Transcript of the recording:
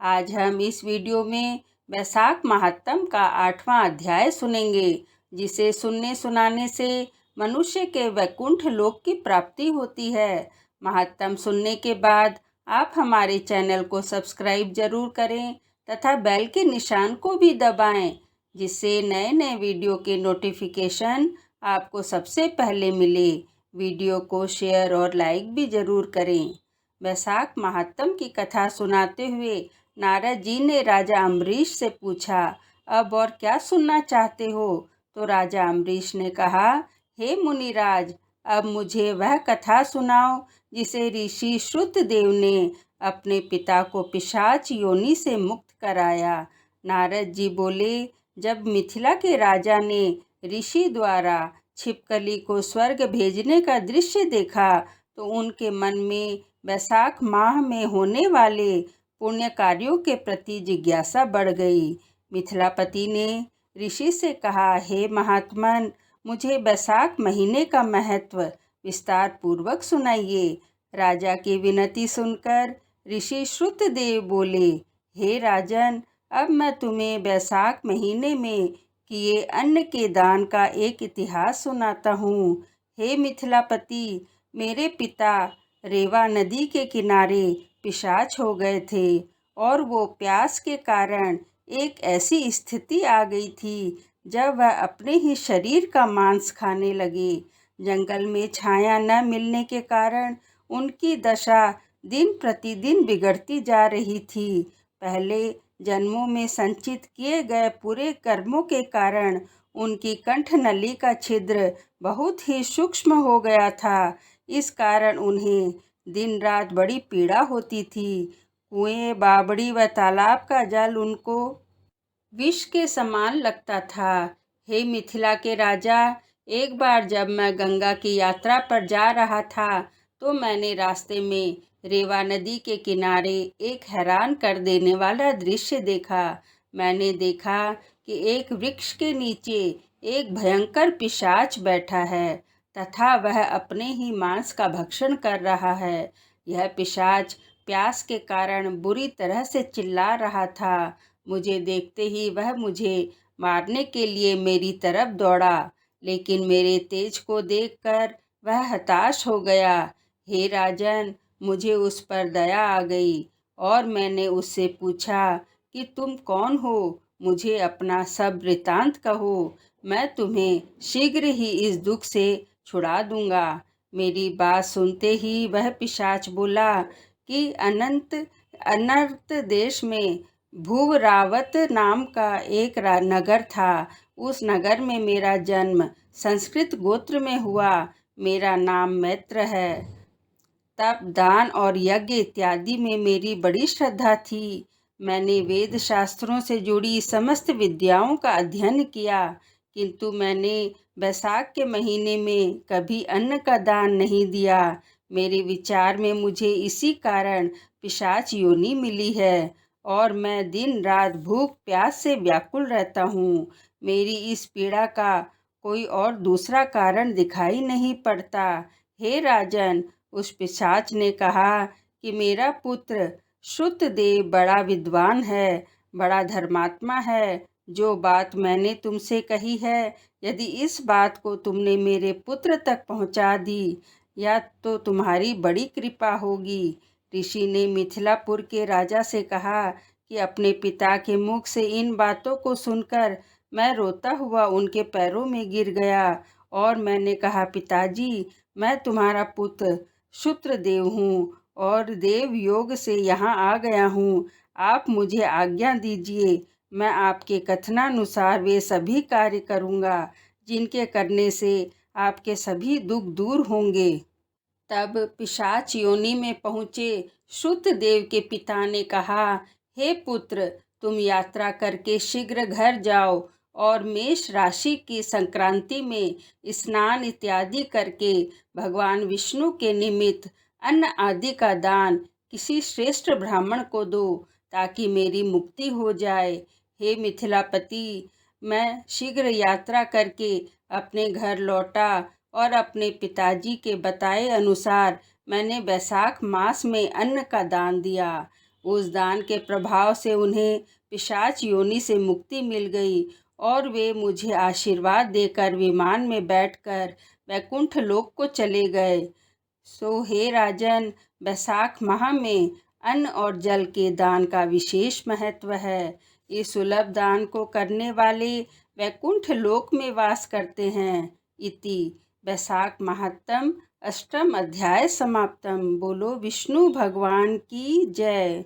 आज हम इस वीडियो में वैशाख महात्म का 8वां अध्याय सुनेंगे, जिसे सुनने सुनाने से मनुष्य के वैकुंठ लोक की प्राप्ति होती है। महात्म सुनने के बाद आप हमारे चैनल को सब्सक्राइब जरूर करें तथा बेल के निशान को भी दबाएं, जिससे नए नए वीडियो के नोटिफिकेशन आपको सबसे पहले मिले। वीडियो को शेयर और लाइक भी जरूर करें। वैशाख महात्म की कथा सुनाते हुए नारद जी ने राजा अम्बरीश से पूछा, अब और क्या सुनना चाहते हो? तो राजा अम्बरीश ने कहा, हे मुनिराज, अब मुझे वह कथा सुनाओ जिसे ऋषि श्रुतदेव ने अपने पिता को पिशाच योनि से मुक्त कराया। नारद जी बोले, जब मिथिला के राजा ने ऋषि द्वारा छिपकली को स्वर्ग भेजने का दृश्य देखा तो उनके मन में वैशाख माह में होने वाले पुण्य कार्यों के प्रति जिज्ञासा बढ़ गई। मिथिलापति ने ऋषि से कहा, हे महात्मन, मुझे वैशाख महीने का महत्व विस्तार पूर्वक सुनाइए। राजा की विनती सुनकर ऋषि श्रुतदेव बोले, हे राजन, अब मैं तुम्हें वैशाख महीने में किए अन्न के दान का एक इतिहास सुनाता हूँ। हे मिथिलापति, मेरे पिता रेवा नदी के किनारे पिशाच हो गए थे और वो प्यास के कारण एक ऐसी स्थिति आ गई थी जब वह अपने ही शरीर का मांस खाने लगे। जंगल में छाया न मिलने के कारण उनकी दशा दिन प्रतिदिन बिगड़ती जा रही थी। पहले जन्मों में संचित किए गए पूरे कर्मों के कारण उनकी कंठ नली का छिद्र बहुत ही सूक्ष्म हो गया था। इस कारण उन्हें दिन रात बड़ी पीड़ा होती थी। कुएं, बावड़ी व तालाब का जल उनको विष के समान लगता था। हे मिथिला के राजा, एक बार जब मैं गंगा की यात्रा पर जा रहा था तो मैंने रास्ते में रेवा नदी के किनारे एक हैरान कर देने वाला दृश्य देखा। मैंने देखा कि एक वृक्ष के नीचे एक भयंकर पिशाच बैठा है तथा वह अपने ही मांस का भक्षण कर रहा है। यह पिशाच प्यास के कारण बुरी तरह से चिल्ला रहा था। मुझे देखते ही वह मुझे मारने के लिए मेरी तरफ दौड़ा, लेकिन मेरे तेज को देखकर वह हताश हो गया। हे राजन, मुझे उस पर दया आ गई और मैंने उससे पूछा कि तुम कौन हो? मुझे अपना सब वृतांत कहो, मैं तुम्हें शीघ्र ही इस दुख से छुड़ा दूंगा। मेरी बात सुनते ही वह पिशाच बोला कि अनर्त देश में भूवरावत नाम का एक नगर था। उस नगर में मेरा जन्म संस्कृत गोत्र में हुआ। मेरा नाम मैत्र है। तप, दान और यज्ञ इत्यादि में मेरी बड़ी श्रद्धा थी। मैंने वेद शास्त्रों से जुड़ी समस्त विद्याओं का अध्ययन किया, किंतु मैंने वैशाख के महीने में कभी अन्न का दान नहीं दिया। मेरे विचार में मुझे इसी कारण पिशाच योनि मिली है और मैं दिन रात भूख प्यास से व्याकुल रहता हूँ। मेरी इस पीड़ा का कोई और दूसरा कारण दिखाई नहीं पड़ता। हे राजन, उस पिशाच ने कहा कि मेरा पुत्र श्रुतदेव बड़ा विद्वान है, बड़ा धर्मात्मा है। जो बात मैंने तुमसे कही है, यदि इस बात को तुमने मेरे पुत्र तक पहुंचा दी या तो तुम्हारी बड़ी कृपा होगी। ऋषि ने मिथिलापुर के राजा से कहा कि अपने पिता के मुख से इन बातों को सुनकर मैं रोता हुआ उनके पैरों में गिर गया और मैंने कहा, पिताजी, मैं तुम्हारा पुत्र शुत्रदेव हूँ और देव योग से यहाँ आ गया हूँ। आप मुझे आज्ञा दीजिए, मैं आपके कथनानुसार वे सभी कार्य करूँगा जिनके करने से आपके सभी दुख दूर होंगे। तब पिशाच योनि में पहुँचे श्रुतदेव के पिता ने कहा, हे पुत्र, तुम यात्रा करके शीघ्र घर जाओ और मेष राशि की संक्रांति में स्नान इत्यादि करके भगवान विष्णु के निमित्त अन्न आदि का दान किसी श्रेष्ठ ब्राह्मण को दो ताकि मेरी मुक्ति हो जाए। हे मिथिलापति, मैं शीघ्र यात्रा करके अपने घर लौटा और अपने पिताजी के बताए अनुसार मैंने वैशाख मास में अन्न का दान दिया। उस दान के प्रभाव से उन्हें पिशाच योनि से मुक्ति मिल गई और वे मुझे आशीर्वाद देकर विमान में बैठकर वैकुंठ लोक को चले गए। सो हे राजन, बैसाख माह में अन्न और जल के दान का विशेष महत्व है। इस सुलभ दान को करने वाले वैकुंठ लोक में वास करते हैं। इति बैसाख महात्म अष्टम अध्याय समाप्तम। बोलो विष्णु भगवान की जय।